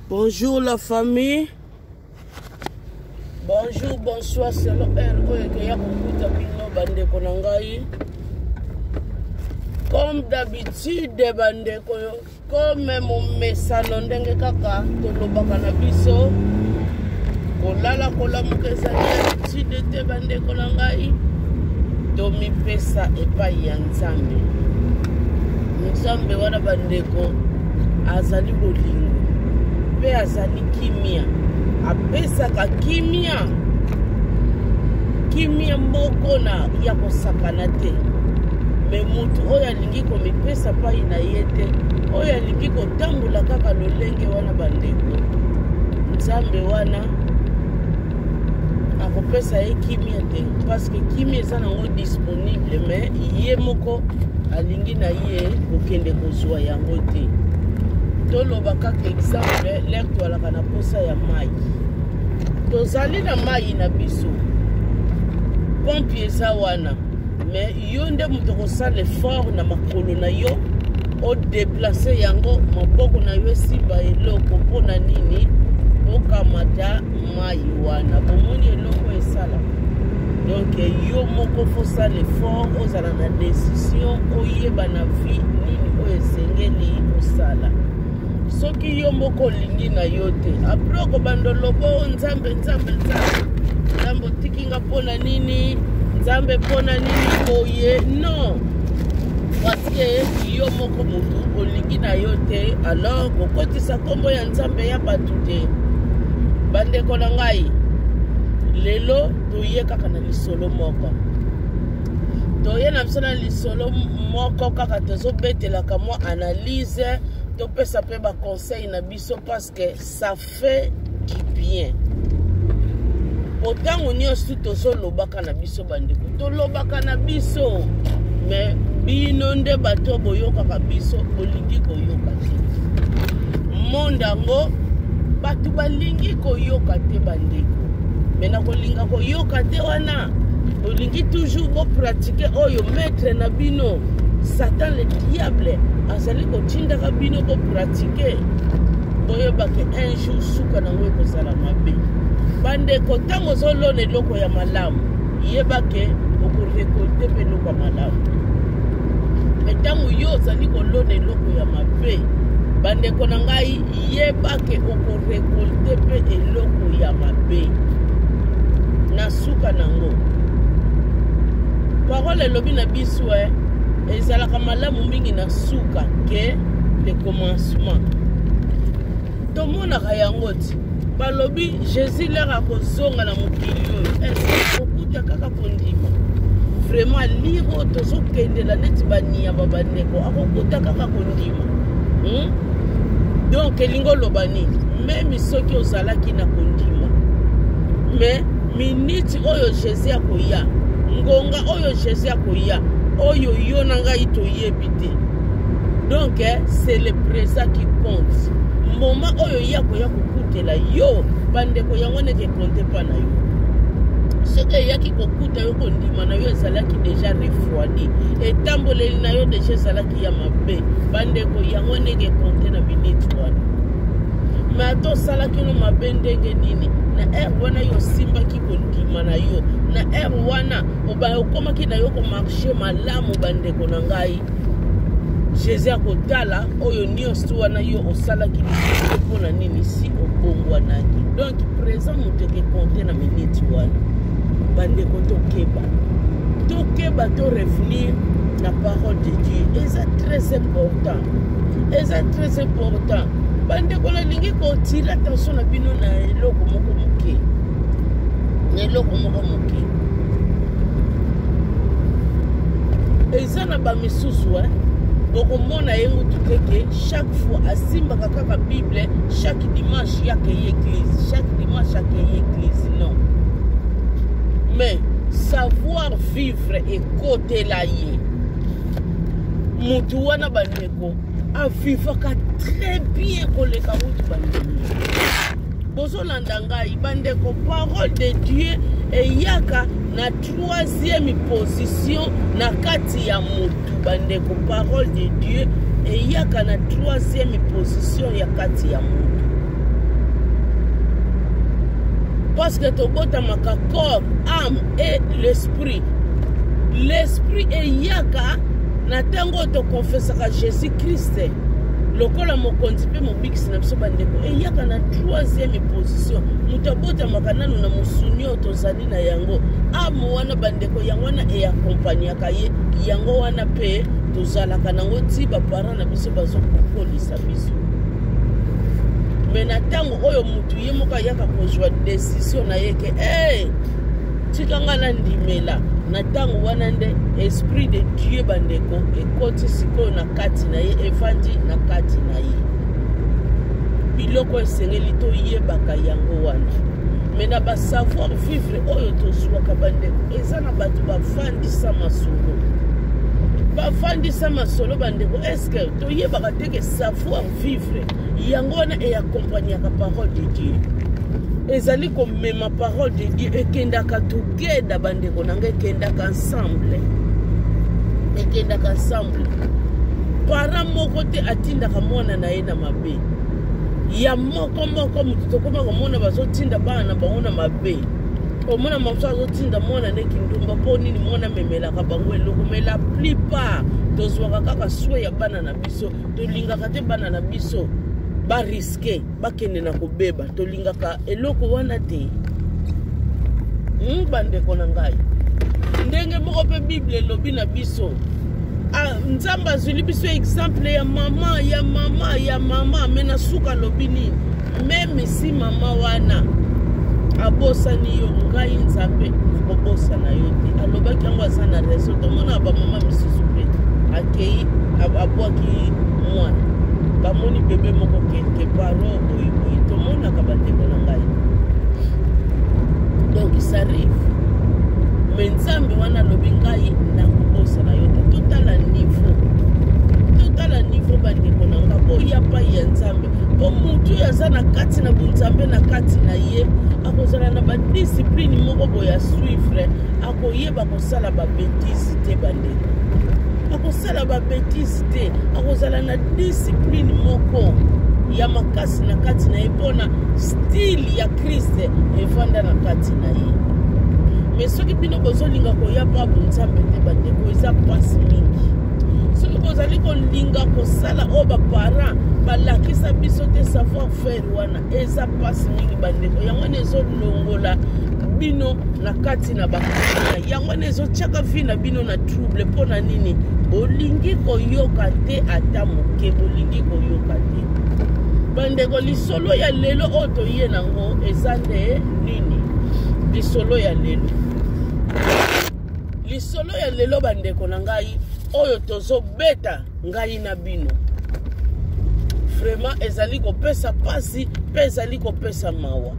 Bonjour la famille. Bonjour, bonsoir, c'est comme d'habitude, comme mon message ndenge kaka tolobaka na biso kolala kola mukeza d'habitude te bandeko na ngai domi pesa epai ya Nzambe. Nzambe wana bandeko azali bolingo pe azali kimia, apesaka kimia moko na ya kosakana te. Me mutu oyo alingi komipesa pai na ye te, oyo alingi kotambola kaka lolenge wana bandeko, Nzambe wana akopesa ye kimia te, parce que kimia eza nango disponible, mais ye moko alingi na ye kokende kozwa yango te. Toloba kaka exemple lere toalaka na posa ya mai, tozali na mai na biso, pompe eza wana, mais yo nde mutu kosala effort na makolo na yo o déplacer yango maboko na yo simba eloko mpona nini okamata mai wana bomoni eloko esala. Donc yo moko fosala effort ozala na décision oyeba na vie nini oyo esengeli osala. Soki yo moko olingi na yo te apres okobanda lobo Nzambe tikinga mpona nini, Nzambe pona nini boye, non, parce que yo moko mutu olingi na yo te, alors kokotisa kombo ya Nzambe ya batu te. Bandeko na ngai lelo toye kaka na lisolo moko, toye na biso na lisolo moko kaka tozobetelaka mwa analyse topesa pe ba conseil na biso parce que ça fait du bien. Otango nyonso tozolobaka na biso bandeko, tolobaka na biso, mais bino nde bato boyokaka biso bolingi koyoka te. Mondango bato balingi koyoka te bandeko, mais na kolinga koyoka te wana bolingi toujours bopratiquer oyo maître na bino Satan le diable azali kotindaka bino bopratiquer boyebake un jour suka nango ekozala mabe. Bandeko tango zolona eloko ya malamu yebake okorekolte pe eloko ya malamu, me tango yo ozali kolona eloko ya mabe bandeko na ngai yebake okorekolte pe eloko ya mabe na suka nango. Parole elobi na biso ezalaka malamu mingi na suka ke le commencement. Tomonaka yango ti balobi Jésus lere akozonga na mokili oyo okuta kaka kondima vraiment liro tozokendela neti baniamba bandeko akokuta kaka kondima. Donc elingo loba nini meme soki ozalaki na kondima, mais miniti oyo Jésus akoya, ngonga oyo Jésus akoya oyo yo na ngai toyebi te. Donc c'est le présent qui compte. Moment oyo yakoya kokutela yo bandeko yango neke compte pa na yo. Seke yaki kokuta yo kondima na yo ezalaki déjà refroidi, etamboleli na yo déjà ezalaki ya mabe bandeko yango neke compte na minute wana. Mais ato salaki no mabe ndenge nini na air wana yo simbaki kondima na yo, na air wana oba okomaki na yo ko marcher malamu bandeko na ngai. Jésus akotala oyo nyonso wana yo osalaki mpona nini si obongwanaki. Donc présent muteke compte na minute wana bandeko tokeba to revenir la parole de Dieu. Et c'est très important, et c'est très important bandeko la lingi kotira attention na bino na eloko moko moke, na eloko moko moke eza na bamisusu bokomona yengu tuteke chaque fois asimbaka kaka Bible chaque dimanche yake église, chaque dimanche yake église, non, mais savoir vivre et côté la ye mutu wana bandeko avivaka très bien koleka mutu bandeko bozolanda ngai bandeko. Parole de Dieu eyaka na 3e position na kati ya mutu bandeko. Parole de Dieu eyaka na 3e position ya kati ya mutu. parce que tobota maka corps, âme et l'esprit. L'esprit est yaka na tango to confessera Jésus Christ. Lokola mokonzi pe mobikisi na biso bandeko e yaka na troisième position. Mutabota maka nanu na musunyo tozali na yango. Amo wana bandeko yango wana e accompagnaka ye yango wana pe tozalaka nango ti ba parents na biso bazo kokolisa biso. Mais na tango oyo mutu ye moka yaka kozwa décision na yeke tikanga na ndimela na tango wana nde esprit de Dieu bandeko ekoti sikoyo na kati na ye evandi na kati na ye biloko esengeli toyebaka yango wana. Mais na ba savoir vivre oyo tozwaka bandeko eza na bato bafandisa masolo bandeko. Est-ce que toyebaka te ke savoir vivre yango wana e accompagnaka parole de Dieu ezali komema parole de Dieu ekendaka together bandeko nanga ekendaka ensemble parent moko te atindaka mwana na ye na mabe ya moko mutu tokoma komona bazotinda bana na bango na mabe omona mamusu azotinda mwana ne kindumba mpo nini mwana memelaka bango eloko. Mais la plupart tozwaka kaka swe ya bana na biso tolingaka te bana na biso bariske bakende na kobeba tolingaka eloko wana te. Bandeko na ngai ndenge moko pe Bible elobi na biso nzambe azwili biso exemple ya mama me na suka lobi nini meme si mama wana abosani yo ngai nzambe nakobosana yo te. Alobaki yango aza na reso tomona bamama misusu pe akei abwaki mwana bamoni bebe moko quelque part boyi tomonaka bandeko na ngai. Donc ça arrive. Mais nzambe wana lobi ngai nakobosana yo te. Totala niveau bandeko na nga boya pa ya nzambe po mutu yaza na kati na bunzambe na kati na ye akozala na ba discipline moko boya suivre akoyeba kosala ba bêtise te bandeko. Akosala ba bêtise te akozala na discipline moko ya makasi na kati na ye pona style ya Christ evanda na kati na ye. Mais soki bino bozolinga koya pa bunzambe te bandeko eza pasi mingi. Soki bozali kolinga kosala o baparent balakisa biso te savoir faire wana eza pasi mingi bandeko. Yango wana ezolongola bino na kati na bakana yango wana ezotiaka vi na bino na trouble mpona nini bolingi koyoka te ata moke bolingi koyoka te bandeko. Lisolo ya lelo oyo toye nango eza nde nini? Lisolo ya lelo bandeko na ngai oyo tozobeta ngai na bino vraiment ezali kopesa pasi pe ezali kopesa mawa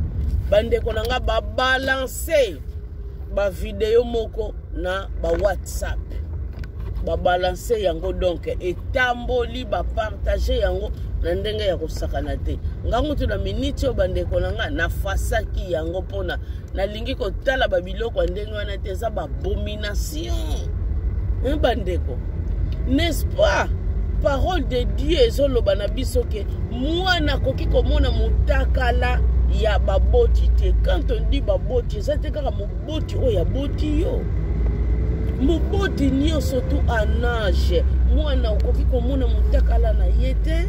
bandeko na nga babalanse ba video moko na ba WhatsApp babalanse yango donc etamboli bapartage yango na ndenge ya kosakana te ngango tu na minute yo bandeko na nga nafasaki yango pona nalingi kotala babiloko ndenge wana te eza babomination bandeko. N'est-ce pas? Parole de Dieu ezoloba na biso ke mwana koki komona mutakala ya baboti te. Quand on dit baboti eza te kaka moboti oyo aboti yo moboti nio surtout en âge mwana okoki komona mutakala na ye te.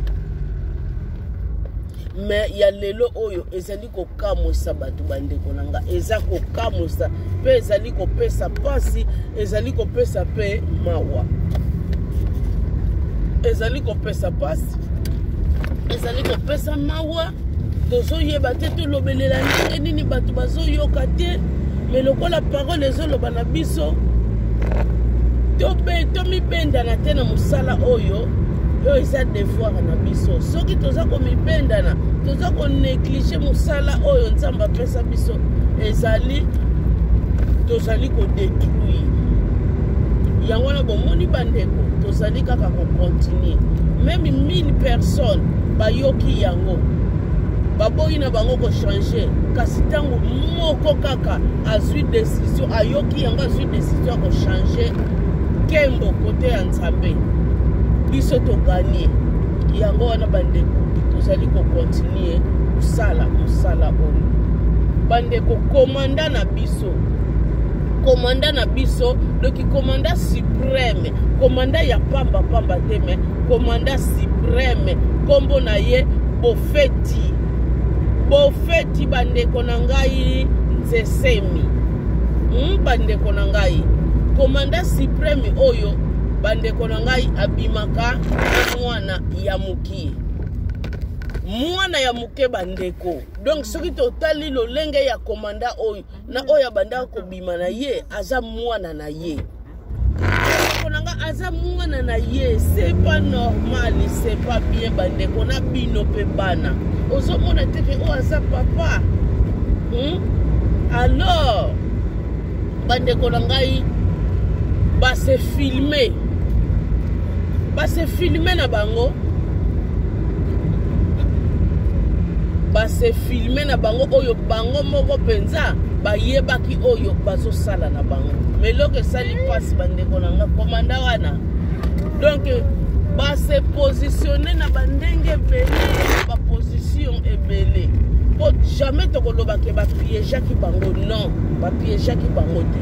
Mais ya lelo oyo ezali kokamwisa bato bandeko na nga eza kokamwisa pe ezali kopesa pasi ezali kopesa pe mawa ezali kopesa pasi ezali kopesa mawa tozoyeba te tolobelela ndenge nini bato bazoyoka te. Mais lokola parole ezoloba na biso tomibendana te na mosala oyo eza devoir na biso. Soki toza komibendana toza konéglige mosala oyo nzambe apesa biso ezali tozali kodétruire yango wana bomoni bandeko tozali kaka kocontinue. Même 1000 personnes bayoki yango baboyi na bango kochange kasi ntango moko kaka azwi décision ayoki yango azwi décision akochange kembo kote ya nzambe biso toganie yango wana bandeko tozali kocontinue kusala mosala oyo bandeko commandant na biso. Commandant na biso, donc commandant suprême, commandant ya pamba teme, commandant suprême, kombo na ye Bofeti. Bofeti bandeko na ngai nzesemi. Bandeko na ngai. Commandant suprême oyo bandeko na ngai abimaka mwana ya mukie. Mwana ya muke bandeko. Donc soki totali lolenge ya commandant oyo na oya banda ko bima na ye aza mwana na ye. Konanga aza mwana na ye, c'est pas normal, c'est pas bien bandeko na bino pe bana. Ozomona teke o aza papa. Alors bandeko na ngai ba se filmer. Ba se filmer na bango. Ba se filmer na bango oyo bango moko penza ba yebaki oyo bazo sala na bango. Mais loke sali passe bandeko na nga commanda wana. Donc ba se positionner na bandenge belé, ba position ebelé. Pour jamais to koloba ke ba piéger ki bango non, ba piéger ki bango te.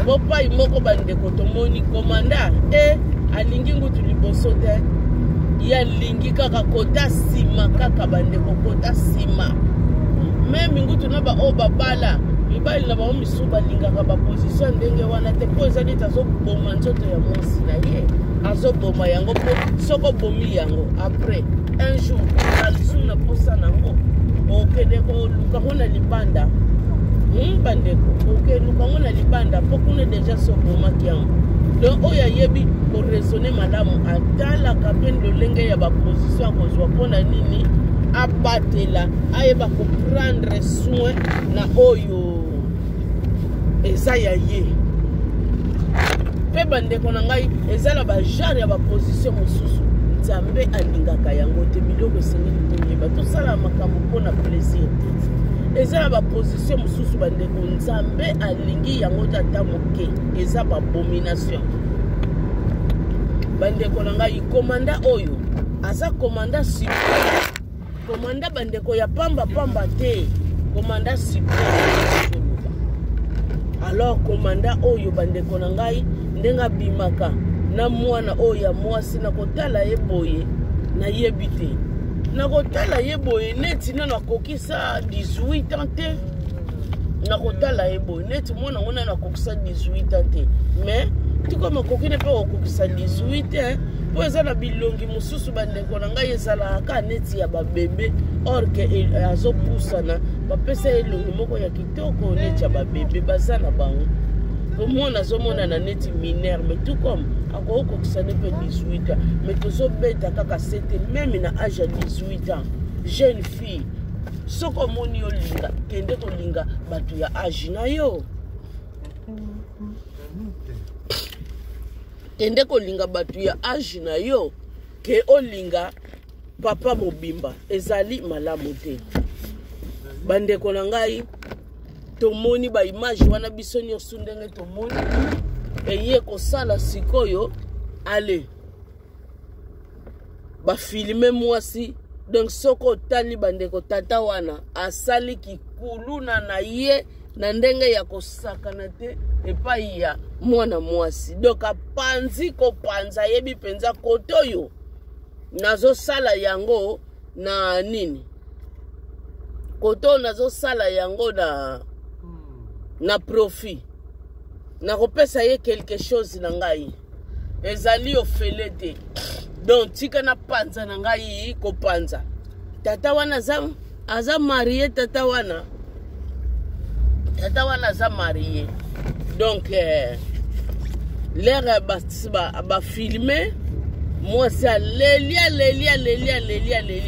Popa imoko bandeko tomoni commanda alingi ngutu liboso te. Ya lingi kaka kota sima kaka bandeko kota sima. Même ngutu na ba o babala mibali na ba misuba lingaka ba position ndenge wana te po ezali tazo boma nzoto ya mosi na ye azo boma yango po soko bomi yango après un jour alisuna posa nango okende ko luka hona libanda bandeko okende luka hona libanda po kuna déjà so boma kiango. Donc oya yebi ko raisonner malamu atala kapen lolenge ya ba position kozwa pona nini abatela ayeba ko prendre soin na oyo eza ya ye. Pe bandeko na ngai ezala ba genre ya ba position mosusu Nzambe alingaka yango te biloko esengeli toyeba tosala makambo mpona plaisir te. Ezala ba position mosusu bandeko Nzambe alingi yango tata moke eza ba abomination. Bandeko na ngai commanda oyo aza commanda suprême. Commanda bandeko ya pamba te. Commanda suprême. Alors commanda oyo bandeko na ngai ndenga bimaka na mwana oya mwasi na kotala ye boye na yebite. Na kotala ye boye neti na kokisa 18 ans te. Na kotala ye boye neti mwana ngona na kokisa 18 ans te. Mais tiko makokine pe okokisa 18 po eza na bilongi mususu bandeko na ngai ezala ka neti ya babebe or ke azo pusana bapesa elongi moko ya kitoko neti ya babebe baza na bango. Mwana azomona na neti mineur mais tout comme akokokisa ne pe 18 ans mais tozo beta kaka 7 même na âge ya 18 ans jeune fille soko moni yo linga kende ko linga batu ya âge na yo. Kende ko linga batu ya âge na yo ke olinga papa mobimba ezali malamu te. Bandeko na ngai tomoni ba image wana biso nyonso ndenge tomoni eye kosala sikoyo ale ba filme mwasi. Donc soko tali bandeko tata wana asali kikuluna na ye na ndenge ya kosakana te epai ya mwana mwasi. Donc apanzi kopanza yebi penza kotoyo nazo sala yango na nini koto nazo sala yango na profit na kopesa ye quelque chose na ngai ezali ofele te. Donc tika na panza na ngai kopanza tata wana aza marié. Tata wana aza marié. Donc l'air ba filmer moi ça lelia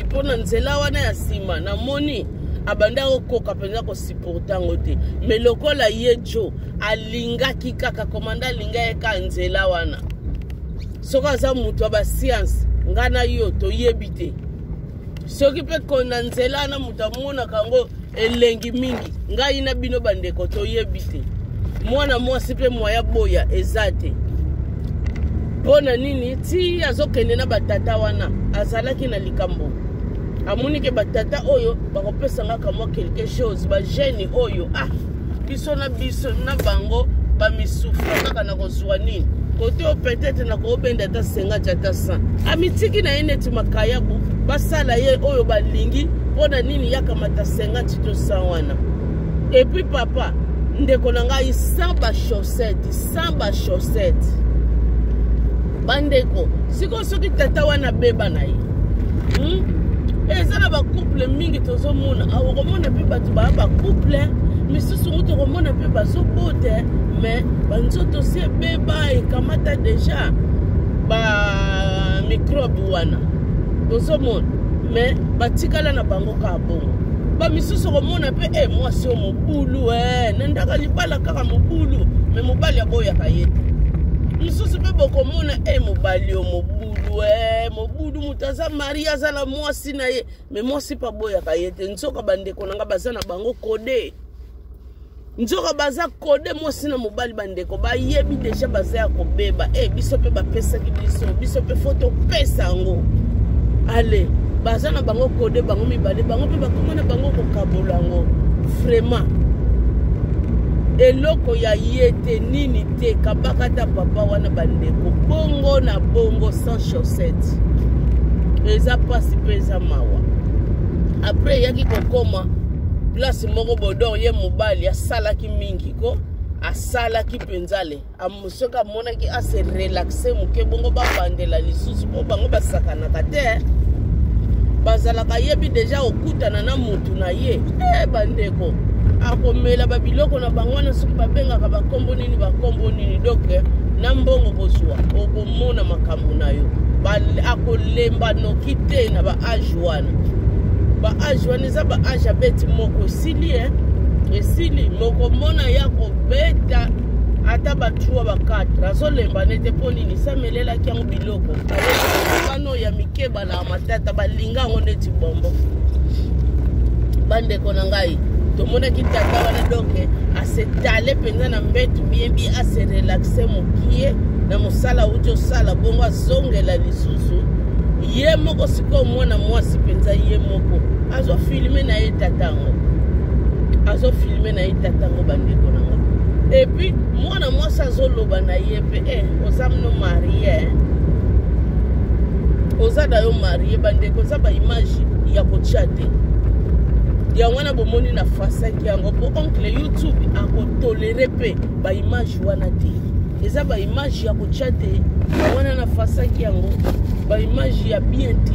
pona nzela wana ya sima na moni abanda okoka penza ko supporta ngote mais lokola yejo alinga kikaka komanda linga eka nzela wana soka za mutu ba science ngana yo to yebite soki pe kona nzela na mutu amona kango elengi mingi ngai na bino bandeko to yebite mwana mwasi pe moya boya ezate pona nini ti azokende na batata wana azalaki na likambo amoni ke batata oyo bakopesanga kama quelque chose ba jeune oyo biso na bango ba misufra kaka na kozwa nini kote peut-être na ko benda ta 50 ata 100 amitiki na ineti makayabu basala ye oyo balingi pona nini yakamata 50 to 100 wana. Et puis papa ndeko na ngai samba chaussette bandeko siko soki tata wana beba na ye ezala ba couple mingi tozomona awokomona pe batu ba couple misusu mutu komona pe bazobote mais banzoto se beba ekamata deja ba microbe wana tozomona mais batikala na bango ka bongo ba misusu komona pe mwasi o mobulu nandaka libala kaka mobulu mais mobali aboya kayete misusu pe bokomona mobali o mobulu mutaza Maria zala mwasi na ye mais mwasi pa boya kayete nzoka bandeko nanga bazana bango kode nzoka baza kode mwasi na mobali bandeko bayebi deja baza ya kobeba biso pe bapesa ki biso pe photo pesa ngo ale bazana bango kode bango mibale bango pe bakomana bango kokabola ngo vraiment eloko ya yete nini te kabaka ta papa wana bandeko bongo na bongo sans chaussette eza pasi pesa mawa après yaki kokoma place moko bodor ye mobali asalaki mingi ko asalaki penzale amusoka monaki ase relaxer muke bongo babandela lisusu po bango basakanaka te bazalaka yebi deja okutana na mutu na ye bandeko akomela babiloko na bango wana soki babengaka bakombo nini doke na mbongo bozwa okomona makambo na yo akolemba noki te na baage wana baage wana eza baage abeti moko esili mokomona ya kobeta ata batruwa bakatre azolemba nete mpo nini samelelaki yango biloko bano ya mikeba na matata balinga yango neti bombo bandeko na ngai tomonaki tata wana doke asetale mpenza na mbetu biembi ase relaxe mokie na mosala uti osala bongo azongela lisusu ye moko sikoyo mwana mwasi mpenza ye moko azofilme na ye tatango bandeko na ngai et puis mwana mwasi azoloba na ye pe oza mno marie oza da yo marie bandeko oza baimage ya kotia te yango wana bomoni na fasaki yango po oncle YouTube akotolere pe baimage wana te eza baimage ya kotia te wana na fasaki yango baimage ya bien te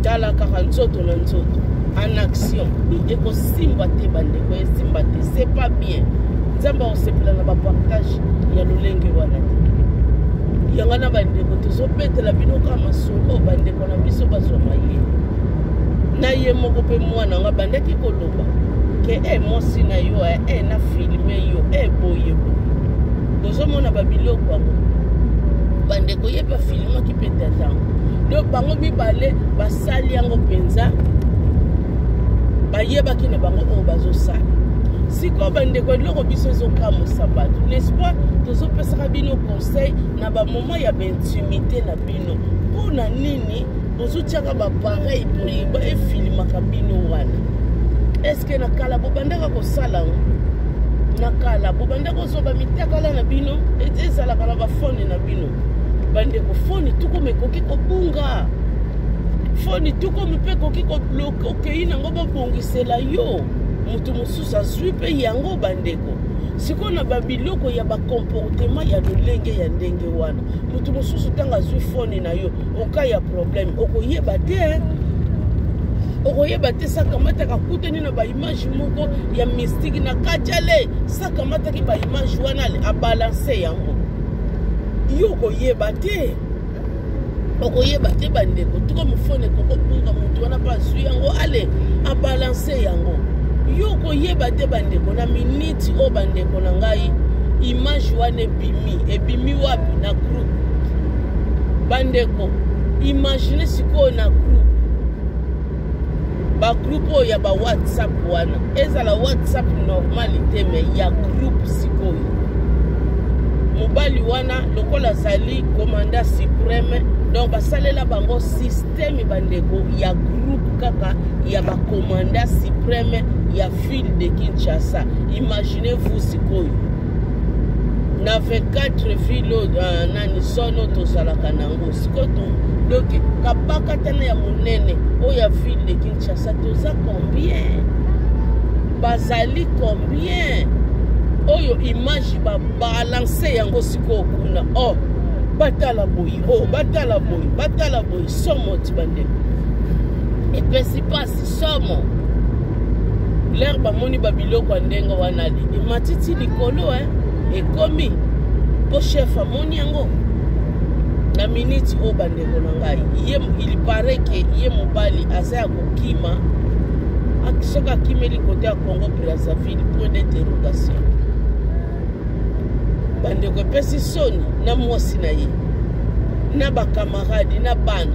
tala kaka nzoto na nzoto en action ekosimba te bandeko esimba te c'est pas bien nzamba osepela na bapartage ya lolenge wana te yango na bandeko tozobetela bino kaka masolo bandeko na biso bazwama ye na ye moko pe mwana nga bandaki koloba ke mwasi na yo na filme yo boye bozomona babiloko yango bandeko ye bafilmaki pe tatango do bango mibale basali yango mpenza bayebaki na bango oyo bazosala siko bandeko eloko biso ezokamosa bato n'est-ce pas tozopesaka bino conseil na bamoment ya baintimité na bino mpona nini bozotiaka bapareil boyeba efilimaka bino wana eske na kala bobandaka kosala ngo na kala bobandaka kozwa mitakala na bino ezalaka na bafone na bino bandeko foni tukomi ekoki kobunga foni tukomi mpe ekoki kobloke okei nango babongisela yo mutu mosusu azwi mpe yango bandeko sikoyo na babiloko ya bakomportema ya lolenge ya ndenge wana mutu mosusu ntango azwi foni na yo oka ya problème okoyeba te sakamataka kutani na baimage moko ya mystike na katiale sakamataki baimage wana abalanse yango yo okoyeba te bandeko tuko mufone kokobunga mutu wana pa azwi yango ale abalanse yango yo koyeba te bandeko na minute o bandeko na ngai image wana ebimi wapi na group bandeko imagine sikoyo na group bagroupe oyo ya bawhatsapp wana ezala whatsapp normalité me ya groupe sikoyo mobali wana lokola azali commandant suprême Donc basalela bango système bandeko ya groupe kaka ya ba commandant suprême ya ville de Kinshasa. Imaginez-vous sikoyo na 24 villes nani sono to salaka nango sikoto. Donc kabaka tana ya munene o ya ville de Kinshasa toza combien? Bazali combien? Oyo image ba balancer yango sikoyo kuna. Oh batala boy, oh batala boy, somo tibande. Et puis si pas somo. L'herbe moni babilo kwa ndenga wanali. E matiti likolo e komi po chef moni yango. Na minute o bandeko na ngai. Il paraît que ye mobali asa kokima. Akisoka kimeli côté ya Congo Brazzaville point d'interrogation. Bandeko pesi soni na mwasi na ye na bakamaradi na bana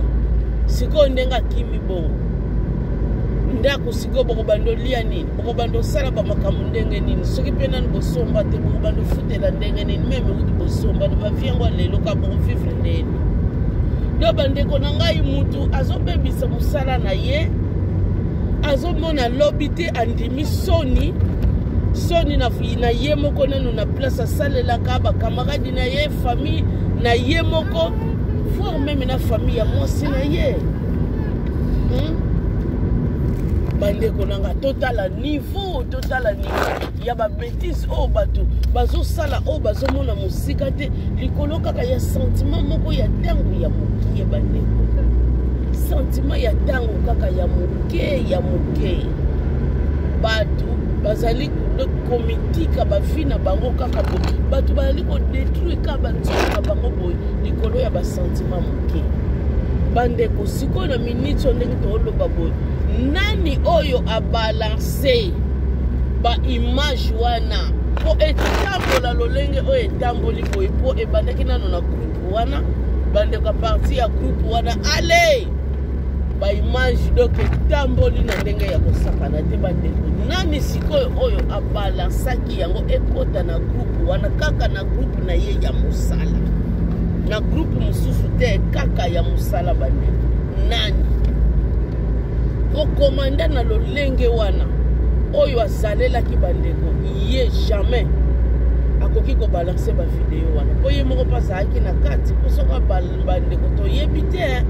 siko ndenga kimi bongo ndako siko boko bando lia nini boko bando sala ba makamu ndenge nini soki pena ni bosomba te boko bando futela ndenge nini meme uti bosomba ba viengwa lelo ka boko vivre ndeni do bandeko na ngai mutu azobebisa musala na ye azomona lobite andimi soni na ye moko nanu na place asalela ka ba camarade na ye famille na ye moko voire même na famille ya mwasi na ye bandeko nanga total niveau ya ba bêtise o bato bazo sala o bazo mona musika te likolo kaka ya sentiment moko ya tango ya mokie bandeko sentiment ya tango kaka ya mokie bato bazali komitika bafina bango kaka bo bato bazali ko détruire ka banzoka bango boy likolo ya ba sentiment moke bandeko siko na minute ndenge to loba boy nani oyo a balancer ba image wana po etambola lolenge oyo etamboli boy po ebandaki nano na groupe wana bandeko parti ya groupe wana allez ba image donc etamboli na ndenge ya kosakana te bandeko nani sikoyo oyo abalansaki yango ekota na groupe wana kaka na groupe na ye ya musala na groupe mususu te kaka ya musala bandeko nani okomanda na lolenge wana oyo azalelaki bandeko ye jamais akoki kobalanse ba video wana po ye moko pasaki na kati po soka bandeko toyebi te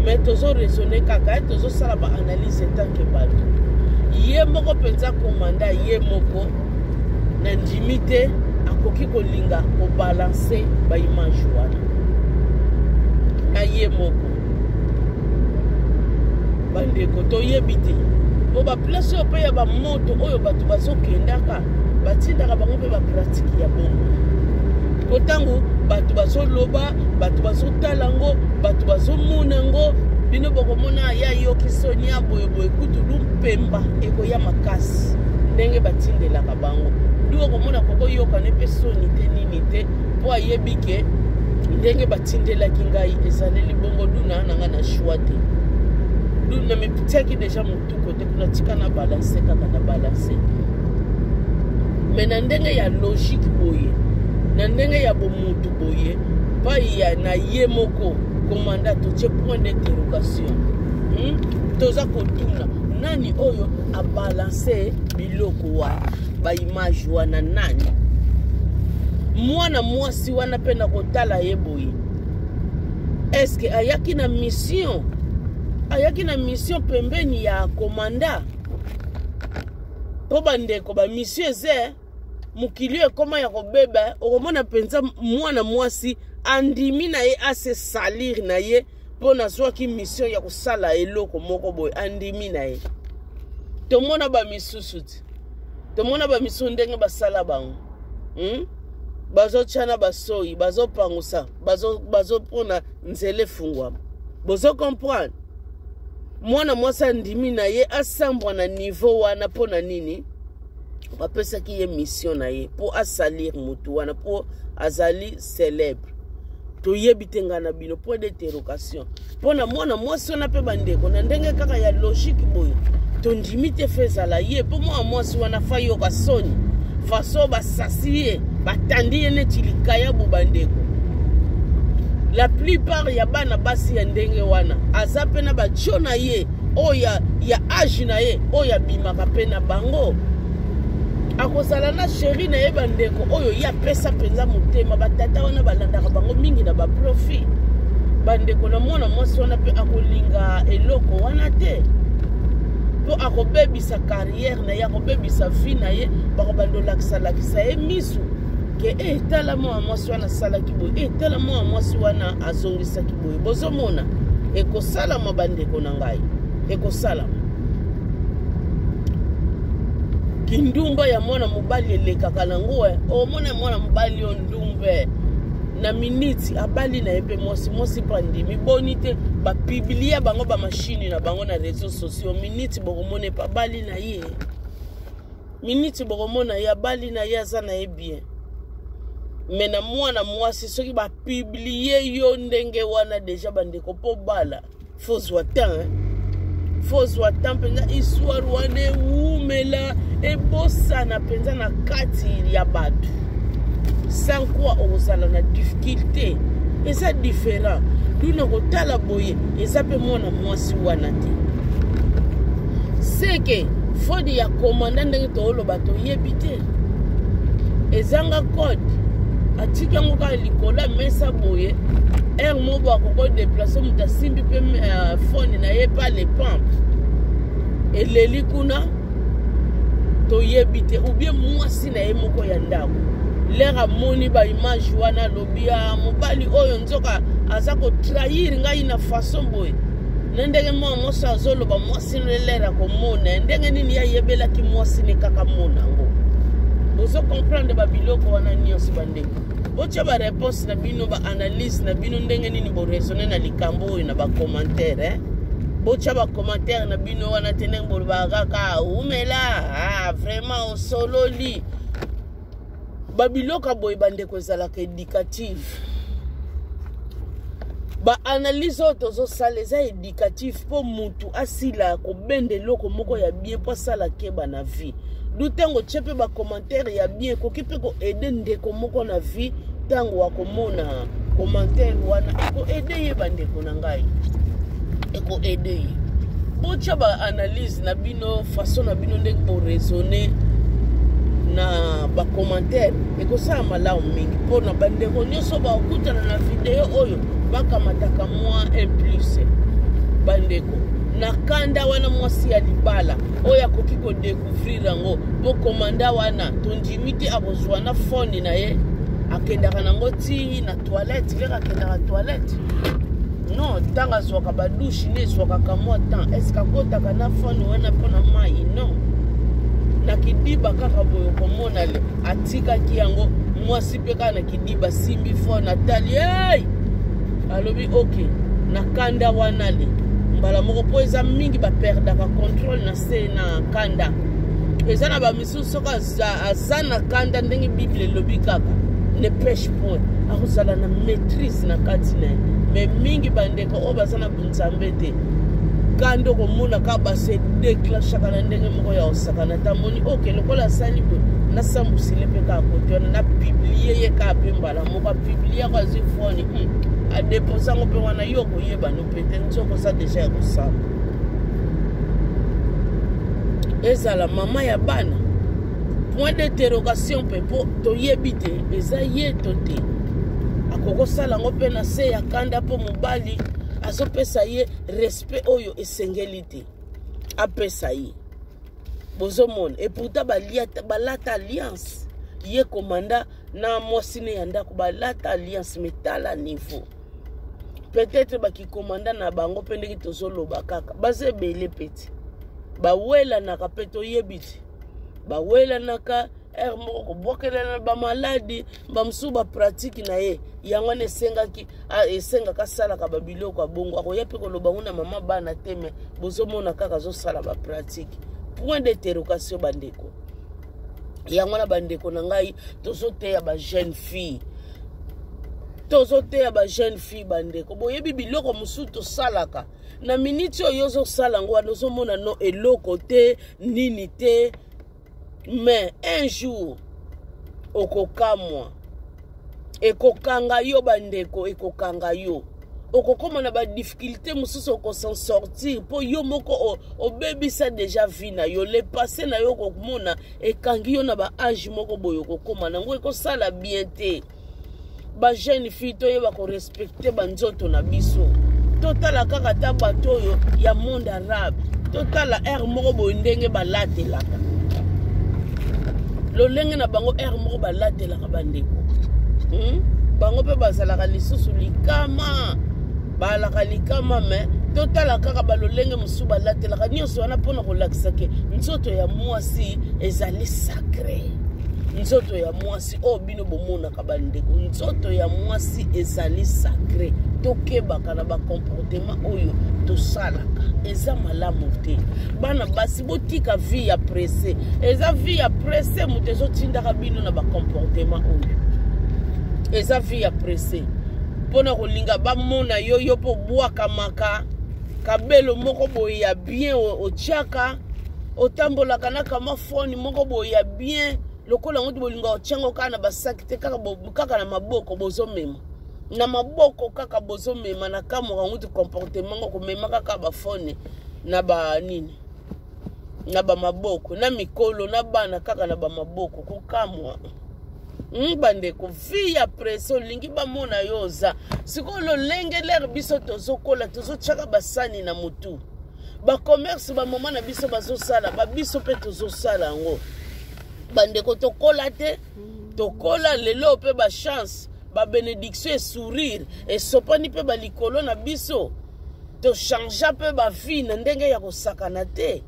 mais tozo raisonner kaka tozo sala ba analyse tant que bato ye moko penza komanda ye moko na ndimite akoki kolinga ko balancer ba image wana na ye moko bandeko toyebi te po ba place oyo pe ya ba moto oyo bato bazokendaka batindaka bango pe ba pratique ya bongo kotango bato bazoloba bato bazotala ngo bato bazomona ngo bino bokomona ya yoki sonia boyeboye kutu lumpemba ekoya makasi ndenge batindelaka bango duo komona koko yoka ne pe soni te nini te po ayebi ke ndenge batindelaki ngai ezaleli bongo duna nanga na choix te duna mepitiaki deja motuko te kuna tika na balanse kaka na balanse mais na ndenge ya logique boye na ndenge ya bomutu boye pa ya na ye moko komanda totie point d'interrogation toza kotuna nani oyo abalanse biloko wana ba image wana nani mwana mwasi wana pena kotala ye boye est-ce que ayaki na mission pembeni ya komanda po bandeko ba mission eze mukilio ekoma ya kobeba okomona penza mwana mwasi andimi na ye ase salir na ye pona zwaki mission ya kusala eloko moko boy andimi na ye tomona ba misusu tomona ba misu ndenge basala bango bazo chana basoyi bazo pangusa bazo pona nzele fungwa bozo comprendre mwana mwasi andimi na ye asambwa na niveau wana pona nini bapesa ki ye mission na ye po asalir mutu wana po azali célèbre to yebitenga na bino point d'interrogation pona mwana mwasi wana pe bandeko na ndenge kaka ya logique boyo to ndimite fezala ye po mwana mwasi wana fayo kasoni faso basasi ye batandi ye neti likaya bo bandeko La plupart ya bana basi ya ndenge wana aza pe na batio na ye oya ya age na ye oya bimaka pe na bango akozala na chéri na ye bandeko oyo ya pesa penza motema batata wana balandaka bango mingi na baprofit bandeko na mwana mwasi wana pe akolinga eloko wana te po akobebisa carrière na ye akobebisa vie na ye bakobandolakisa ye misu ke etala mwa mwasi wana asalaki boye etala mwa mwasi wana azongisaki boye bozomona ekosalama bandeko na ngai ekosalama kindumba ya mwana mobali elekaka nango omona mwana mobali yo ndumbe na miniti abali na epe mwasi pandimi boni te bapiblia bango bamashini na bango na réseaux sociaux miniti bokomona pa bali na ye miniti bokomona ye abali na ye aza na ye bien me na mwana mwasi soki bapiblie yo ndenge wana deja bandeko po bala fozwa tan penza histoire wana ewumela ebosana penza na kati ya bato sans quoi ozala na difficulté eza différent duna kotala boye eza pe mwana mwasi wana te seke fodi ya komanda ndenge tooloba toyebi te ezanga code atiki yango kaka likola mesa boye ere moko akokodeplace moto asimbi mpe fone na ye pa le pampe eleli kuna toyebi te ubie mwasi na ye moko ya ndako lera moni baimage wana alobi ya mobali oyo nzoka aza kotrahir ngai na façon boye na ndenge mwa mwasi azoloba mwasi lera komona ndenge nini yayebelaki mwasi ne kaka mona ngo bozo comprendre babiloko wana nyonso bandeko botia bareponse na bino baanalyse na bino ndenge nini boresone na likambo oyo na bacommentaire botia bacommentaire na bino wana te ndenge bolobaka kaka umela vraiment osololi babiloka boye bandeko ezalaka éducative baanalyse oyo tozosala eza éducative mpo mutu asila kobenda eloko moko ya bien mpo asala keba na vie dutango tie mpe bacommentaire ya bien ekoki mpe koede ndeko moko na vie ntango wakomona commentaire wana ekoede ye bandeko na ngai ekoede ye botia baanalyse na bino façon na bino ndenge boraisonne na bacommentaire ekosala malamu mingi mpo na bandeko nyonso bakutana na video oyo bakamataka mwa implice bandeko na kanda wana mwasi ya libala oyo akoki kodécouvrir yango po komanda wana tondimi te akozwa na fone na ye akendaka nango ti na toilette leka akendaka toilette non ntango azwaka badouche ne ezwakaka mwa temps eske akotaka na fone wana mpo na mai non na kidiba kaka boyo komona le atikaki yango mwasi mpe kaka na kidiba simbi fone atali hey! Alobi ok na kanda wana le mbala moko po eza mingi baperdaka contrôle na se na kanda eza na bamisusu soki aza na kanda ndenge bible elobi kaka ne pêche point akozala na maîtrise na kati na ye me mingi bandeko oyo baza na bunzambe te kanda okomona kaka base déclenchaka na ndenge moko ya osakana tamoni ok lokola asali boye nasambusile mpe kaka kote wana na biblie ye kaka mpe mbala moko abiblie ako azwi foni adeposango mpe wana yo koyeba no pete nzoko za deja ya kosala ezala mama ya bana point d'interrogation mpe mpo toyebi te eza ye to te akokosala ngo mpe na se ya kanda mpo mobali azopesa ye respect oyo esengeli te apesa ye bozomona eputa balata alliance ye komanda na mwasi ne ya ndako balata alliance metala niveau peut-être bakikomanda na bango mpe ndenge tozoloba kaka baza ebele peti bawelanaka mpe toyebi te bawelanaka ere moko kobwakelana bamaladi bamosusu bapratike na ye yango wana esengaka asalaka babiloko ya bongo akoya mpe koloba ngo na mama bana te me bozomona kaka azosala bapratike point d'interrogation bandeko yango wana bandeko na ngai tozoteya bajeune fille bandeko boyebi biloko mosusu tosalaka na miniti oyo ozosala yango wana ozomona no eloko te nini te mais un jour okokamwa ekokanga yo bandeko ekokanga yo okokoma na ba difficulté mususu oko s'en sortir po yo moko obebisa déjà vie na yo le passé na yo kokomona ekangi yo na ba âge moko boyo kokoma nango ekosala bien te ba jeune fille to yeba ko respecter banzoto na biso totala kaka ta bato yo ya monde arabe totala air moko boyo ndenge balatelaka lolenge na bango air moko balatelaka bandeko bango pe bazalaka lisusu likama balaka likama me totala kaka balolenge musu balatelaka nyonso wana mpona kolakisa ke nzoto ya mwasi ezali sacré nzoto ya mwasi o bino bomonaka bandeko nzoto ya mwasi ezali sacré tokebaka na bakomportema oyo tosalaka eza malamu te bana basi botika vie ya presse eza vie ya presse moto ezotindaka bino na bakomportema oyo eza vie ya presse mpona kolinga bamona yo po bwakamaka kabelo moko boye ya bien otiaka otambolaka na kamafoni moko boye ya bien lokola ngoto bolinga otiango kaka na basaki te kaka na maboko bozomema na maboko kaka bozomema na kamoka ngoto comportement ngo komema kaka bafone na ba nini na ba maboko na mikolo na bana kaka na ba maboko kokamwa bandeko vie ya preso lingi bamona yoza sikolo lenge ler biso tozokola tozochaka basani na mutu ba commerce ba mama na biso bazosala ba biso pe tozosala ngo bandeko tokola te tokola lelo pe ba chance ba bénédiction et sourire et sopani pe ba likolo na biso to changer pe ba vie na ndenge ya kosakana te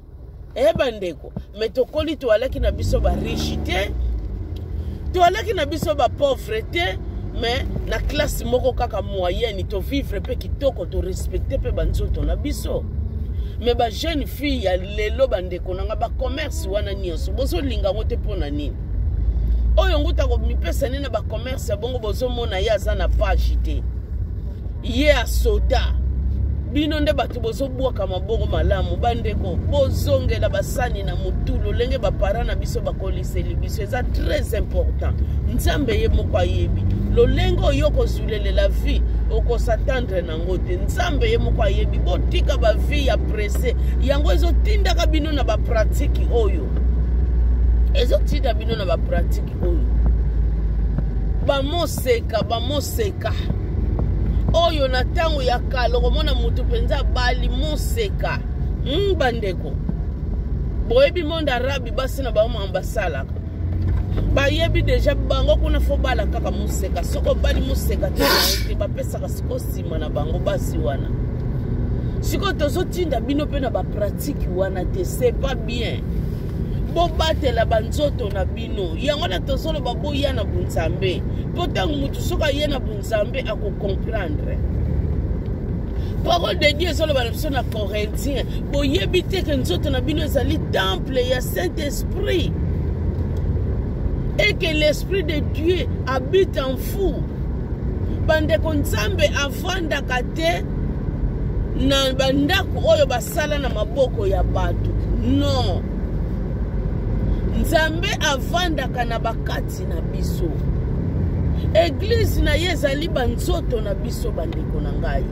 bandeko me tokoli to alaki na biso ba riche te to alaki na biso ba pauvre te mais na classe moko kaka moyenne to vivre pe kitoko to respecter pe banzoto na biso mais ba jeune fille ya lelo bandeko nanga ba commerce wana nyonso bozo linga ngote pona nini oyo nguta ko mipesa nina ba commerce bongo bozo mona yaza na page te ye a soda bino nde batu bozo bwaka mabongo malamu bandeko bozongela basani na mutulo lenge ba para na biso bakoliseli biso eza très important nzambe ye moko ayebi lolengo yoko zulele la vie oko s'attendre nango te nzambe ye moko ayebi botika ba vie ya pressé yango ezotinda ka bino na ba pratique oyo ezotinda bino na ba pratique oyo ba moseka oyo na tango ya kalo komona mutu penza bali moseka bandeko boyebi monde arabe basi na bango ambasalaka bayebi deja bango kuna fo bala kaka moseka soko bali moseka te bapesaka siko sima na bango basi wana siko tozotinda bino pe na bapratique wana te c'est pas bien bobatela banzoto na bino yango na tozolo baboya na bunzambe potango mutu soka ye na bunzambe ako comprendre parole de Dieu solo ba biso na Corinthiens boyebi te ke nzoto na bino ezali temple ya Saint-Esprit et que l'Esprit de Dieu habite en vous bandeko nzambe avandaka te na bandako oyo basala na maboko ya bato non nzambe avandaka na bakati na biso église na ye ezali banzoto na biso bandeko na ngai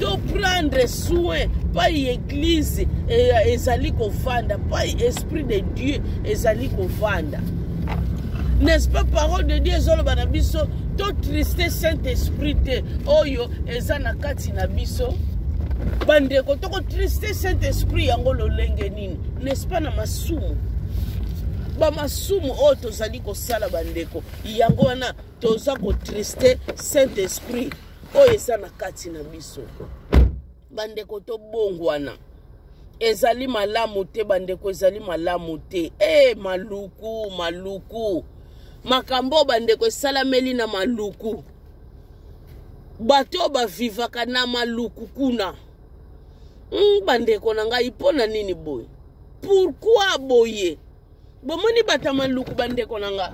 to prendre soin pa église ezali kovanda pa esprit de Dieu ezali kovanda n'est-ce pas parole de Dieu ezoloba na biso to triste Saint-Esprit te oyo eza na kati na biso bandeko toko triste Saint-Esprit yango lolenge nini n'est-ce pas na masumu ba masumu oyo tozali kosala bandeko yango wana toza ko triste Saint-Esprit oyo eza na kati na biso bandeko to bongwana ezali malamu te bandeko ezali malamu te maluku makambo bandeko esalameli na maluku bato bavivaka na maluku kuna bandeko na ngai mpona nini boye pourquoi boye bomoni bata maluku bandeko na nga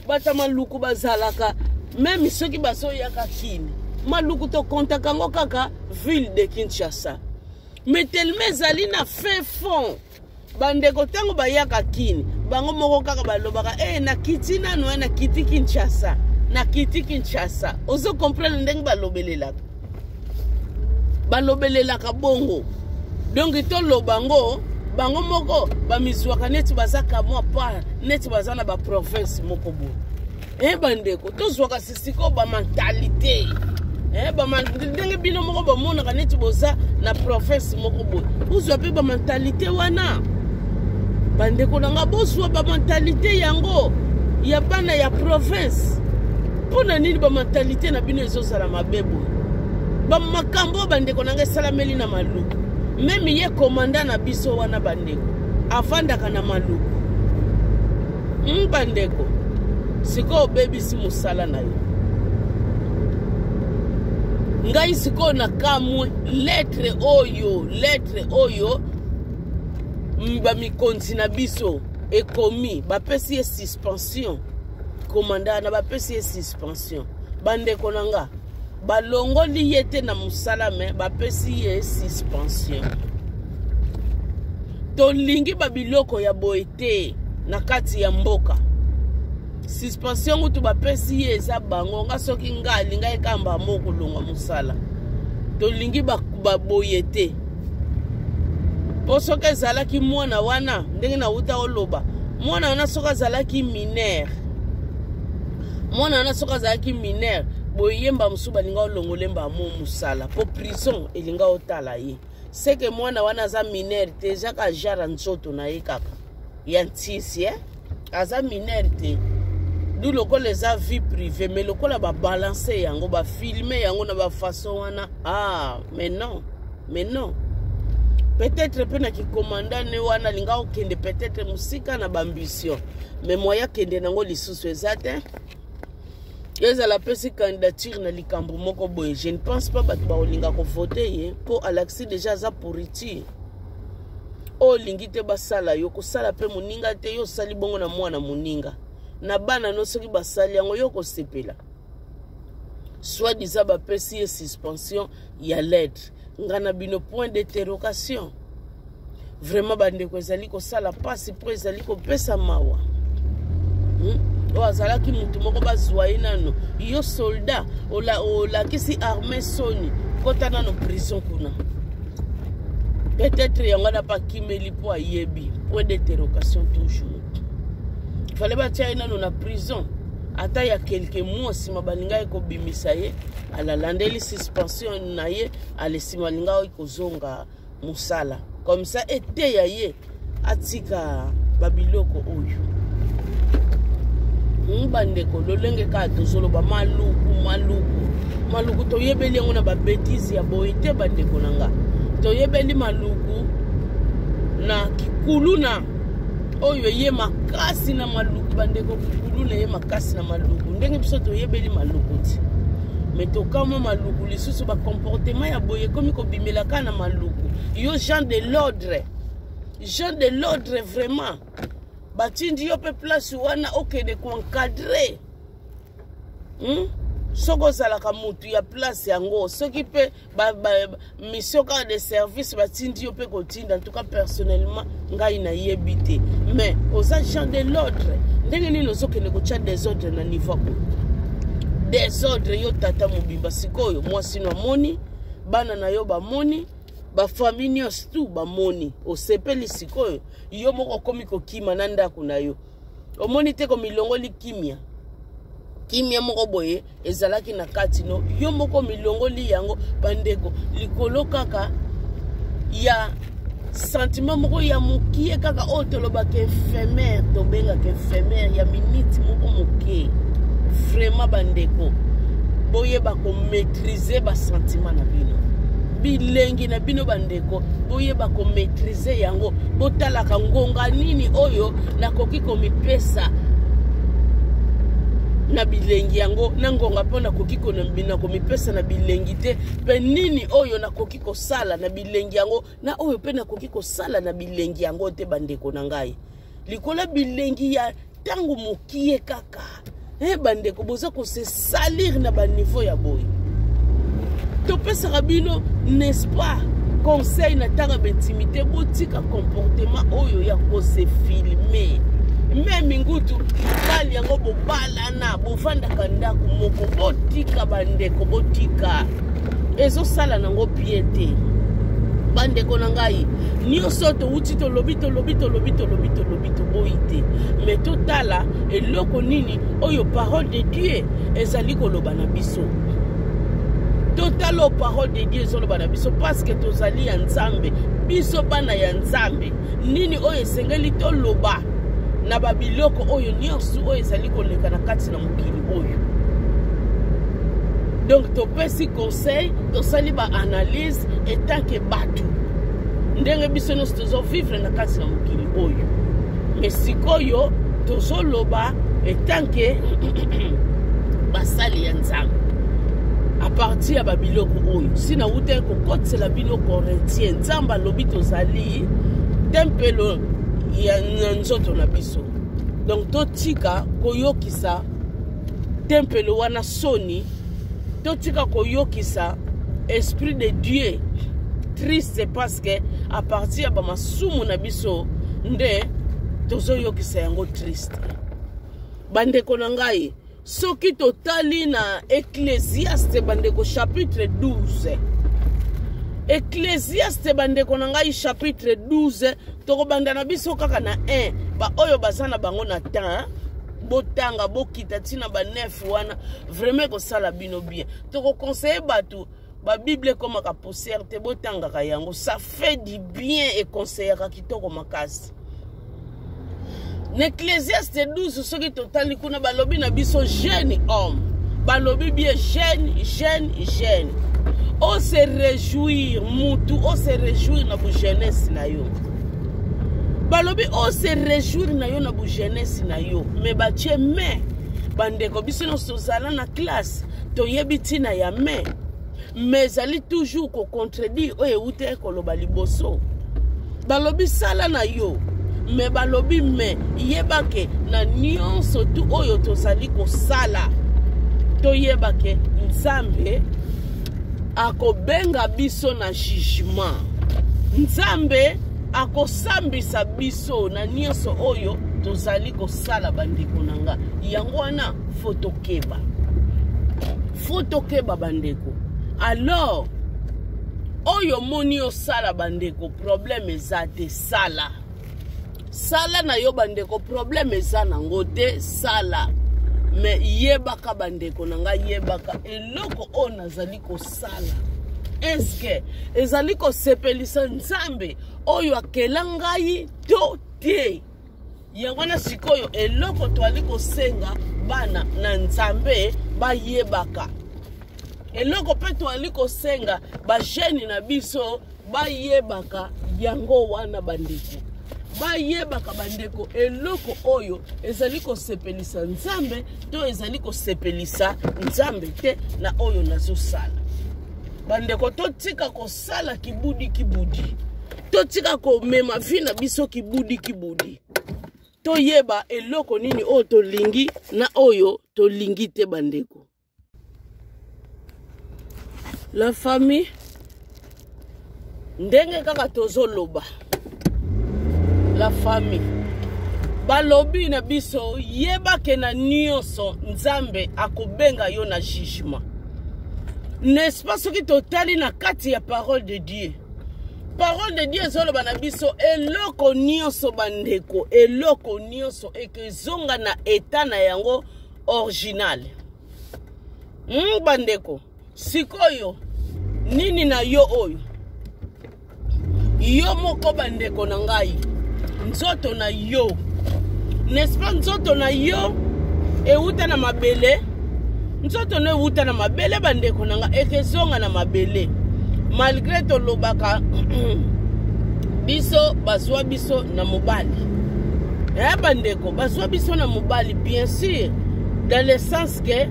bata maluku bazalaka même soki basoyaka kini maluku to kontaka ngo kaka ville de Kinshasa mais tellement ezali na fin fond bandeko tango bayaka kini bango moko kaka balobaka na kiti nano na kiti Kinshasa na kiti Kinshasa ozo comprendre ndenge balobelelaka balobelelaka bongo donc to lobango bango moko bamizwaka neti bazaka mwa pa neti bazana ba province moko bo bandeko tozwaka sisiko ba mentalité ndenge bino moko bamonaka neti boza na province moko bo uzwa pe ba mentalité wana bandeko nanga bozwa ba mentalité yango ya bana ya province pona nini ba mentalité na bino ezozala mabebo ba makambo bandeko nanga salameli na maluku même ye commandant na biso wana bandeko avandaka na maluku bandeko siko obebisi musala na yo ngai siko na kamwe lettre oyo bamikonzi na biso ekomi bapesi ye suspension commandant na bapesi ye suspension bandeko nanga balongoli ye te na musala me bapesi ye suspension tolingi babiloko ya boye te na kati ya mboka suspension ngutu bapesi ye eza bango nga soki nga alinga ekamba mokolonga musala tolingi baboye te po soki ezalaki mwana wana ndenge na uta oloba mwana wana soki azalaki minere boyemba musu balinga olongolemba mo musala po prison elinga otala ye seke mwana wana aza minere te ezaka ajara nzoto na ye kaka ya ntisi aza minere te du lokola eza vie privée mais lokola babalance yango bafilme yango na bafaçon wana mais non peut-être pe na kikomandane wana linga okende peut-être musika na bambition mais moya kende nango lisusu eza te ezala pesi candidature na likambo moko boye je ne pense pas bato baolinga ko voter ye po Alexis déjà za pourriture olingi te basala yo kosala pe moninga te yo sali bongo na mwana moninga na bana no soki basali yango yo kosepela soit disant bapesi ye suspension ya lettre ngana bino point d'interrogation vraiment bandeko ezali kosala pasi po ezali kopesa mawa azalaki mutu moko bazwa ye nano yo soldat olakisi armée soni kota nano prison kuna peut-être yango na pa kimeli po ayebi point d'interrogation toujours fallait batia ye nano na prison ata ya quelques mois sima balinga ekobimisa ye alalandeli suspension na ye alesima balinga ekozonga musala comme ça ete ya ye atika babiloko oyo bandeko lolenge ka tozoloba maluku toyebeli yango na babétise ya boye te bandeko nanga toyebeli maluku na kikulu na oyo ye makasi na maluku bandeko kikulu na ye makasi na maluku ndenge biso toyebeli maluku ti mais tokama maluku lisusu bacomportement ya boye komi kobimelaka na maluku yo gens de l'ordre vraiment batindi yo pe place wana okende koencadre soko ozalaka mutu ya place yango soki pe mission kaka de service batindi yo pe kotinda en tout cas personnellement ngai nayebi te mais oza gens de l'ordre ndenge nini ozokende kotya désordre na niveau ko désordre yo tata mobimba sikoyo mwasi no amoni bana na yo bamoni bafamille nyonso tu bamoni osepeli sikoyo yo moko okomi kokima na ndako na yo omoni te komilongoli kimia moko boye ezalaki na kati no yo moko milongoli yango bandeko likolo kaka ya sentiment moko ya mokie kaka oyo tolobaka éphémère tobengaka éphémère ya minute moko mokie vraiment bandeko boyeba komaîtriser basentiment na bino bilengi na bino bandeko boyeba komaîtriser yango botalaka ngonga nini oyo nakoki komipesa na bilengi yango na ngonga mpo nakoki komipesa na bilengi te mpe nini oyo nakoki kosala na bilengi yango na oyo mpe nakoki kosala na bilengi yango te bandeko na ngai likola bilengi ya ntango mokie kaka bandeko boza kose salir na baniveau ya boye topesaka bino n'est-ce pas conseil na tanga b'intimité botika comportement oyo ya kose filmer Même ngutu bali yango bobala na bovanda kanda kumoko botika bandeko botika ezo sala nango piete bandeko nangai nyonso to uti to lobito boite mais totala eloko nini oyo parole de Dieu ezali koloba na biso totala parole de Dieu ezoloba na biso parce que tozali ya Nzambe biso bana ya Nzambe nini oyo esengeli to loba na babiloko oyo nyonso oyo ezali koleka na kati na mokili oyo. Donc to pesi conseil to sali ba analyse etant que batu ndenge biso nyonso tozo vivre na kati na mokili oyo mais sikoyo tozo loba etant que basali ya Nzambe à partir ya babiloko oyo sina ute ko kotsela bino Corinthiens Nzamba lobi tozali tempelo ya nzoto na biso. Donc totika koyokisa tempelo wana soni totika koyokisa esprit de Dieu triste parce que à partir ya bamasumu na biso nde tozo yokisa yango triste. Bandeko na ngai soki totali na Ecclésiaste bandeko chapitre 12 Ecclésiaste bandeko na ngai chapitre 12 toko banda na biso kaka na 1 ba oyo bazana bango na temps botanga bokita tina ba 9 wana vraiment ko sala bino bien toko conseiller batu ba Bible comme ka poussière te botanga ka yango ça fait du bien et conseiller ka kitoko makasi. N'Ecclésiaste 12 soki totali kuna balobi na biso jeune homme balobi bien jeune on se réjouir mutu on se réjouir na bu jeunesse na yo balobi on se réjouir na yo na bu jeunesse na yo mais batie mais bandeko biso no sozala na classe to yebi na ya mais ali toujours ko contredire o eute ko loba liboso balobi sala na yo mais balobi mais yebake na nyonso tu oyo tozali ko sala to yebake Nzambe akobenga biso na jugement Nzambe akosambisa biso na nyonso oyo tozali ko sala bandeko nanga yango wana fotokeba bandeko. Alors oyo moni osala bandeko problème ezate sala na yo bandeko problème eza nango te sala mais yebaka bandeko nanga yebaka eloko o nazali ko sala eske ezali ko sepelisa Nzambe oyo akela ngai to te yango na sikoyo eloko twali ko senga bana na Nzambe bayebaka eloko pe twali ko senga ba jeune na biso bayebaka yango wana bandeko bayebaka bandeko eloko oyo ezali ko sepelisa Nzambe to ezali ko sepelisa Nzambe te na oyo nazo sala bandeko totika ko sala kibudi totika ko mema vi na biso kibudi to yeba eloko nini oyo tolingi na oyo tolingi te bandeko. La famille ndenge kaka tozo loba la famille balobi na biso yebake na nyonso Nzambe akobenga yo na jugement n'est-ce pas soki totali na kati ya parole de Dieu ezoloba na biso eloko nyonso bandeko eloko nyonso ekezonga na eta na yango original bandeko sikoyo nini na yo oyo yo moko bandeko na ngai nzoto na yo n'est-ce pas nzoto na yo euta na mabele nzoto no euta na mabele bandeko na nga ekezonga na mabele malgré to lobaka biso bazwa biso na mobali bandeko bazwa biso na mobali bien sûr dans le sens que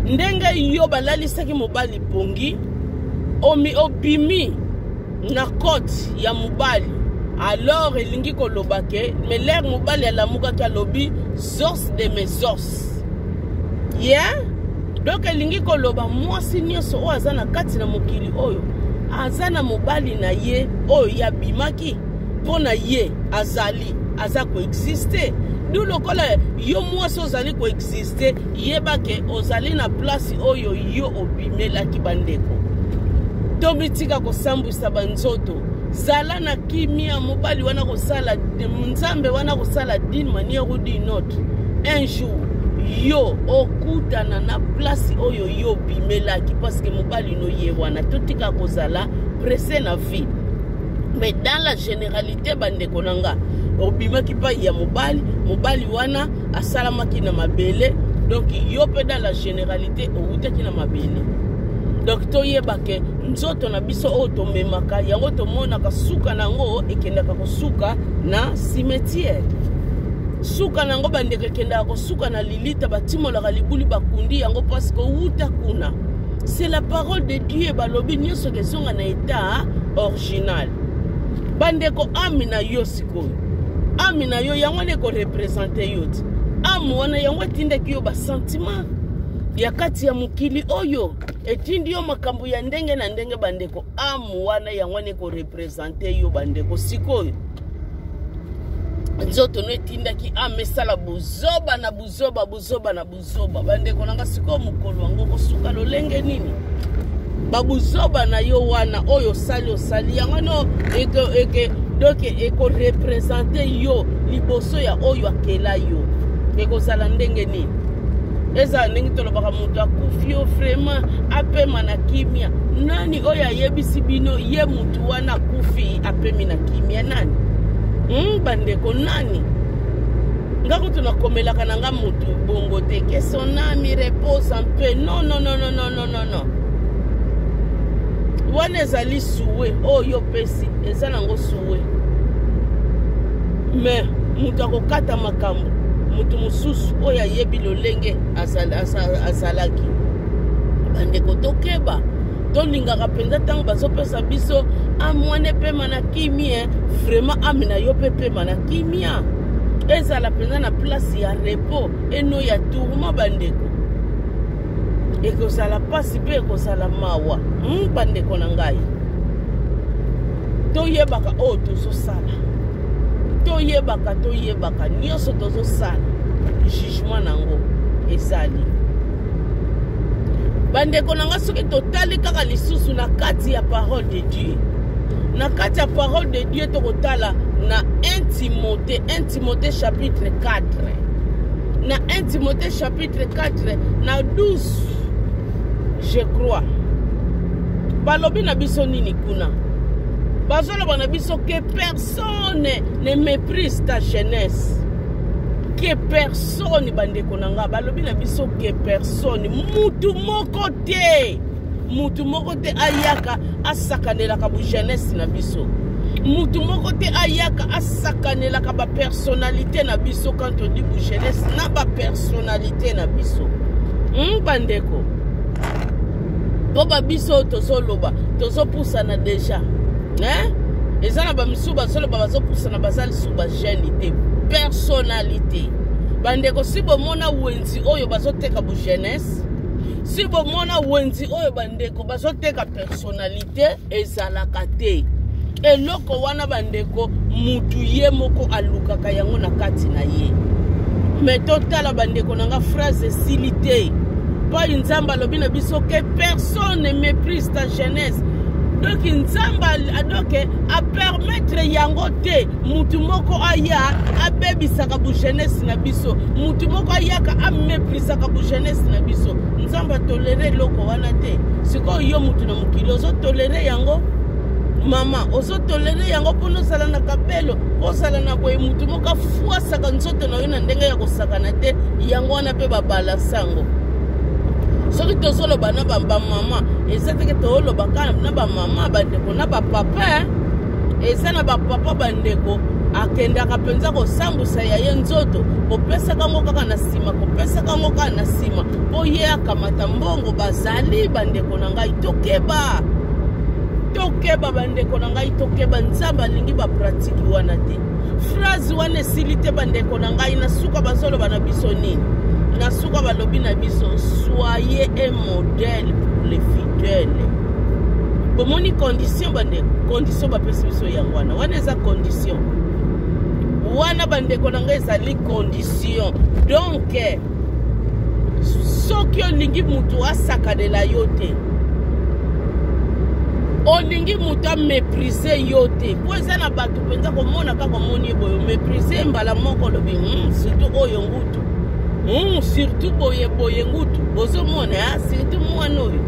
ndenge yo balalisaki mobali pongi omi obimi na koti ya mobali alors elingi kolobake mais l'air mobali alamuka to alobi zos de mes os donc elingi koloba mwasi nyonso oyo aza na kati na mokili oyo aza na mobali na ye oyo ya bimaki pona ye azali aza coexister. Nous lokola yo mwasi ozali coexister yeba ke ozali na place oyo yo obimelaki bandeko. Tomitika kosambwisa banzoto. Zala na kimia mobali wana kosala nzambe wana kosala d'une manière ou d'une autre. Un jour yo okutana na place oyo yo bimelaki parce que mobali no ye wana totika kozala pressé na vie. Mais dans la généralité bandeko nanga obimaki pa ya mobali wana asalamaki na mabele, donc yo pe dans la généralité outaki na mabele. Donc toyeba ke nzoto na biso o tomemaka yango tomonaka suka nango ekendaka kosuka na cimetière. Suka nango bandeko ekendaka kosuka na lilita batimolaka libuli bakundi yango parce que uta kuna. C'est la parole de Dieu balobi nyonso kezonga na état original. Bandeko amina yo sikoyo. Amina yo yango neko représenter yoti. Amu wana yango tindeki yo ba sentiment ya kati ya mukili oyo etindi yo makambo ya ndenge na ndenge bandeko. Amu wana yango neko représenter yo bandeko sikoyo. Nzoto no etindaki amesala buzoba na buzoba bandeko nanga sikoyo mukolo wango kosuka lolenge nini? Babuzoba na yo wana oyo sali yango no donc eko représenter yo liboso ya oyo akela yo eko sala ndenge nini? Eza ndenge tolobaka mutu akufi yo vraiment apema na kimia. Nani oyo ayebisi bino ye mutu wana akufi apemi na kimia nani? Bandeko nani? Ngako tunakomelaka nanga mutu bongo te que son âme repose un peu. Non. Wana ezali suwe oyo pesi ezala ngo suwe. Mais mutu akokata makambo mutu mususu oyo ayebi lolenge azalaki. Bandeko tokeba tolingaka mpenza ntango bazopesa biso amwane pema na kimia vraiment amina yo pe pema na kimia ezala mpenza na place ya repos eno ya tourment bandeko. Ekozala pasi pe ekozala mawa. Bandeko na ngai toyebaka oyo tozosala, toyebaka nyonso tozosala jugement nango ezali. Bandeko na ngai soki totali kaka lisusu na kati ya parole de Dieu, na kati ya parole de Dieu tokotala na 1 Timothée chapitre 4 na 1 Timothée chapitre 4 na 12 je crois. Balobi na biso nini kuna? Bazoloba na biso que personne ne méprise ta jeunesse. Que personne bandeko nanga balobi na biso que personne mutu moko te ayaka asakanelaka bu jeunesse na biso. Mutu moko te ayaka asakanelaka ba personnalité na biso. Quand on dit bu jeunesse na ba personnalité na biso. Bandeko Boba biso tozoloba tozopusana déjà. Ezana ba misuba soloba bazopusana bazali suba jeunité personnalité. Bandeko si bomona wenzi oyo bazoteka bu jeunesse, si bomona wenzi oyo bandeko bazoteka personnalité ezalaka te. Eloko wana bandeko mutu ye moko alukaka yango na kati na ye. Mais totala bandeko nanga phrase silité. Pas une zamba lobina biso que personne ne méprise ta jeunesse. Donc une zamba donc a permettre yango te mutu moko aya a bebi saka bu jeunesse na biso. Mutu moko aya ka a méprise saka bu jeunesse na biso. Nzamba tolérer loko wana te. Siko yo mutu na mukilo zo tolérer yango. Mama ozo tolérer yango pono sala na kapelo o sala na boye mutu moko fwa saka nzoto na yo na ndenge ya kosakana te yango wana pe babala sango. Soki tozoloba na ba mama ezateke toloba kana na ba mama bandeko na ba papa eza na ba papa bandeko akendaka penza kosambusa ya ye nzoto kopesa kango kaka na sima kopesa kango kaka na sima po ye akamata mbongo bazali bandeko na ngai tokeba bandeko na ngai tokeba nzamba lingi ba pratique wana te phrase wana silite bandeko na ngai na suka bazoloba na biso nini nasuka balobi na biso soyez un modèle pour les fidèles. Bomoni condition bandeko condition ba pesi biso yango wana eza condition wana bandeko na ngai ezali condition. Donc soki olingi mutu asakalela yo te, olingi mutu améprise yo te, po eza na bato mpenza komona kaka omoni boye oméprise mbala moko lobi surtout oyo ngutu, surtout boye ngutu bozomona surtout mwana oyo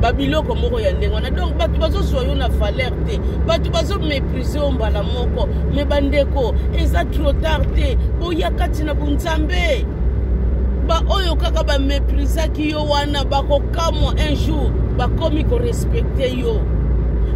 babiloko moko ya ndenge wana. Donc bato bazozwa yo na valeur te, bato bazoméprise yo mbala moko. Me bandeko eza trop tard te, boya kati na bunzambe. Ba oyo kaka baméprisaki yo wana bakokamwa un jour bakomi korespecte yo.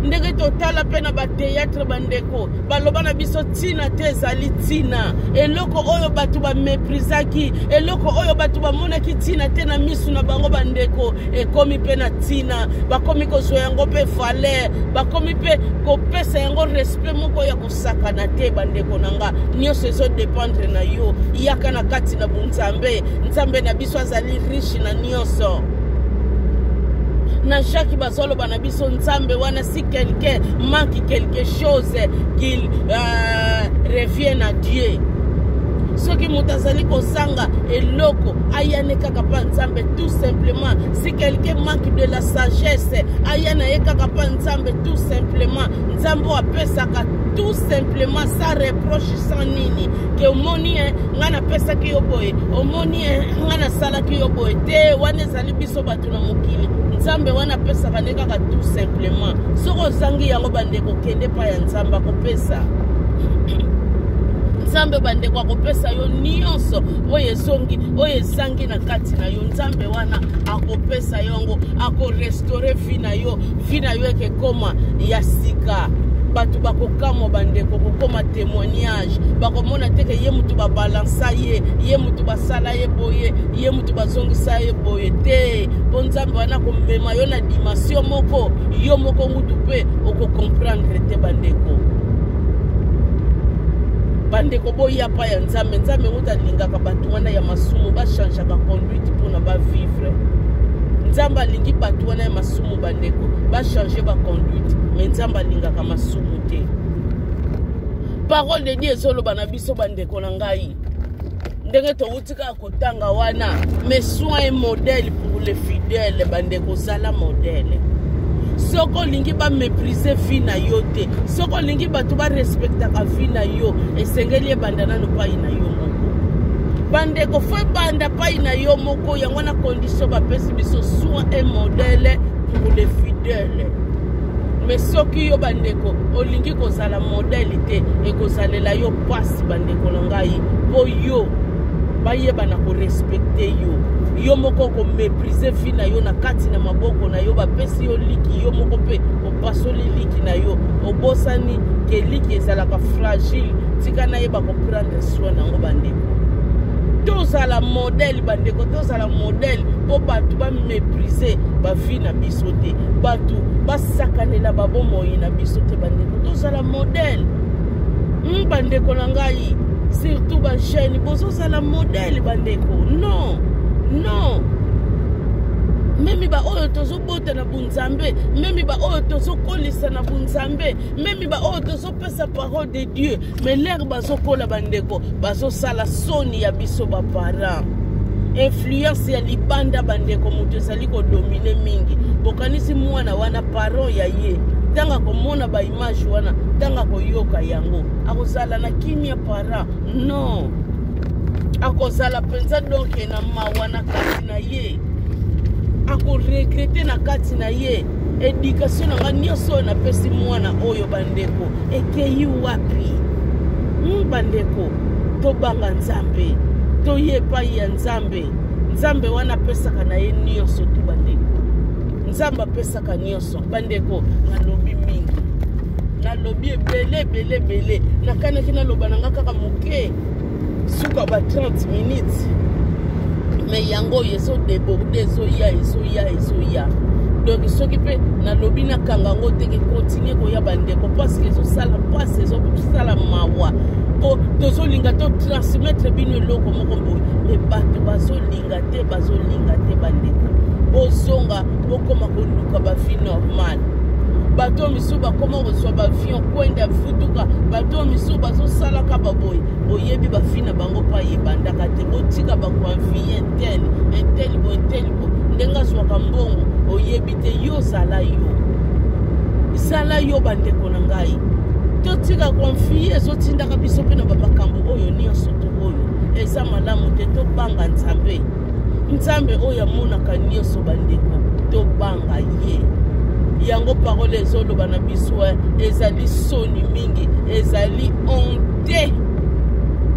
Ndenge totala pe na bateatre bandeko baloba na biso tina te ezali tina, eloko oyo bato baméprisaki, eloko oyo bato bamonaki tina te na misu na bango bandeko ekomi pe na tina, bakomi kozwa yango pe valeur, bakomi pe kopesa yango respect moko ya kosakana te bandeko nanga. Nyonso ezodépendre na yo, yaka na kati na bunzambe. Nzambe na biso azali riche na nyonso. Na chaque basolo banabiso nzambe wana, si quelqu'un manque quelque chose qu'il revienne à Dieu. Soki mutazali kosanga eloko ayane kaka pa nzambe tout simplement. Si quelqu'un manque de la sagesse ayana ye kaka pa nzambe tout simplement. Nzambe apesaka tout simplement sans reproche sans nini. Ke omoni ngana pesa ki yoboye, omoni ngana sala ki yoboye te, wane zali biso batu na mokili. Nzambe wana pesa kaneka tout simplement. Soko zangi yango bandeko kende pa ya nzamba kopesa. Nzambe bandeko akopesa yo nyonso oye zongi oye zangi na kati na yo. Nzambe wana akopesa yongo, akorestore vina yo eke koma ya sika. Batu bakokamo bandeko kokoma témoignage, bakomona teke ye mutu babalansa ye mutu basala ye boye, ye mutu bazongisa ye boye te. Nzambe wana komema yo na dimension moko, yo moko ngutu pe oko comprendre te bandeko. Bandeko boya pa ya nzambe, nzambe muta lingaka batu wana ya masumu ba changer ba conduite pour na ba vivre. Nzamba lingi batu wana ya masumu bandeko ba changer ba conduite, mais nzamba lingaka masumu te. Parole de Dieu solo banabiso bandeko na ngai. Ndenge to utika kotanga wana, mais sois un modèle pour les fidèles bandeko, zala modèle. Soko lingi ba mépriser vie na yo te, soko lingi batu ba respecta ka vie na yo, esengeli bandana no pa ina yo moko. Bandeko foi banda pa ina yo moko, yango na condition ba pesi biso soit un modèle pour les fidèles. Mais soki yo bandeko olingi kozala modèle te, e kozalela yo pasi bandeko ngai, po yo bayeba na ko respecter yo. Yo moko ko mépriser vie na yo na kati na maboko na yo, bapesi yo liki, yo moko pe opasoli liki na yo, obosani ke liki ezalaka fragile, tika na ye bako prendre soin nango bandeko. Tozala modèle bandeko, tozala modèle po batu ba mépriser ba vie na biso te, batu basakanela babomoi na biso te bandeko, tozala modèle. Bandeko na ngai, surtout ba jeune bozozala modèle bandeko. Non, memi ba oyo tozo bota na bunzambe, memi ba oyo tozo kolisa na bunzambe, memi ba oyo tozo pesa parole de Dieu, mais l'air bazo kola bandeko, bazo sala soni ya biso ba parents. Influence ya libanda bandeko, mutu ezali ko dominer mingi. Bokanisi mwana wana parents ya ye, tanga komona ba image wana, tanga koyoka yango, akozala na kimia parents. Non. Akozala penza donc na mawa na kati na ye, ako regrete na kati na ye. Éducation na nyonso na pesi mwana oyo bandeko ekei wapi? Bandeko tobanga nzambe, toyepa ya nzambe. Nzambe wana pesaka na ye nyonso tu bandeko, nzamba pesaka nyonso bandeko. Nalobi mingi, nalobi ebele nakanaki naloba nanga kaka moke suka ba 30 minutes, mais yango yeso débordé ezoya. Donc soki pe nalobi na kangango teke continuer koya bandeko, parce que ezo sala passe, ezo sala mawa po tozolinga to transmettre bino eloko moko boye, mais bato bazolinga te bandeko. Bozonga bokoma koluka ba vie normale, bato misuba comment reçoit avion kwenda futuka bato misuba zo sala ka baboy oyebi ba fina bango pa yebandaka te botika ba confier tel bo ndenga zwaka mbongo oyebi te yo sala yo bandeko na ngai totika confier zo tindaka biso pe na bakambo oyo nyonso to oyo eza malamu te to banga nzambe oyo amonaka nyonso bandeko to banga ye yango parole ezoloba na biso ezali soni mingi ezali honte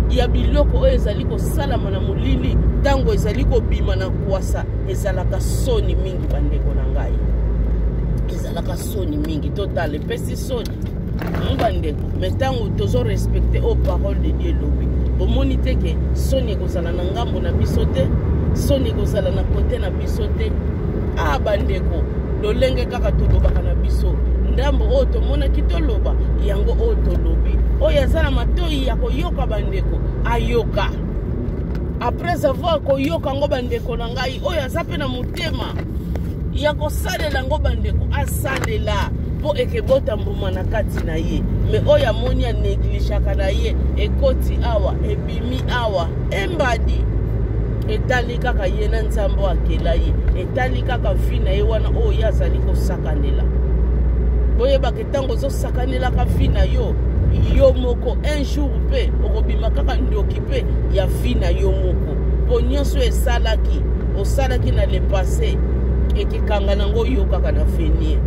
ya biloko oyo ezali kosalama na molili ntango ezali kobima na kwasa ezalaka soni mingi bandeko na ngai ezalaka soni mingi total epesi soni bandeko mais ntango tozo respecte o parole de Dieu lobi bomoni te ke soni ekozala na ngambo na biso te soni ekozala na kote na biso te bandeko lolenge kaka tolobaka na biso ndambo oyo tomonaki toloba yango oyo tolobi oyo aza na matoi ya koyoka bandeko ayoka après avoir koyoka ngo bandeko na ngai oyo aza mpe na motema ya kosalela ngo bandeko asalela mpo ekebota mbuma na kati na ye me oyo amoni anegligeaka na ye ekoti awa ebimi awa embadi etali kaka ye na nzambo akela ye etali kaka vi na ye wana oyo azali kosakanela boyebaka ntango ozosakanelaka vi na yo moko un jour mpe okobima kaka ndoki mpe ya vi na yo moko mpo nyonso osalaki na le passé ekikanga nango yo kaka na venir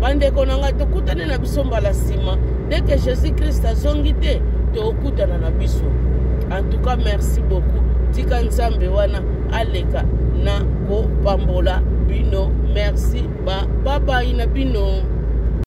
bandeko na ngai tokutane na biso mbala nsima dès que Jésus Christ azongi te tokutana na biso en tout cas merci beaucoup tika nzambe wana aleka na kopambola bino merci bye bye na bino.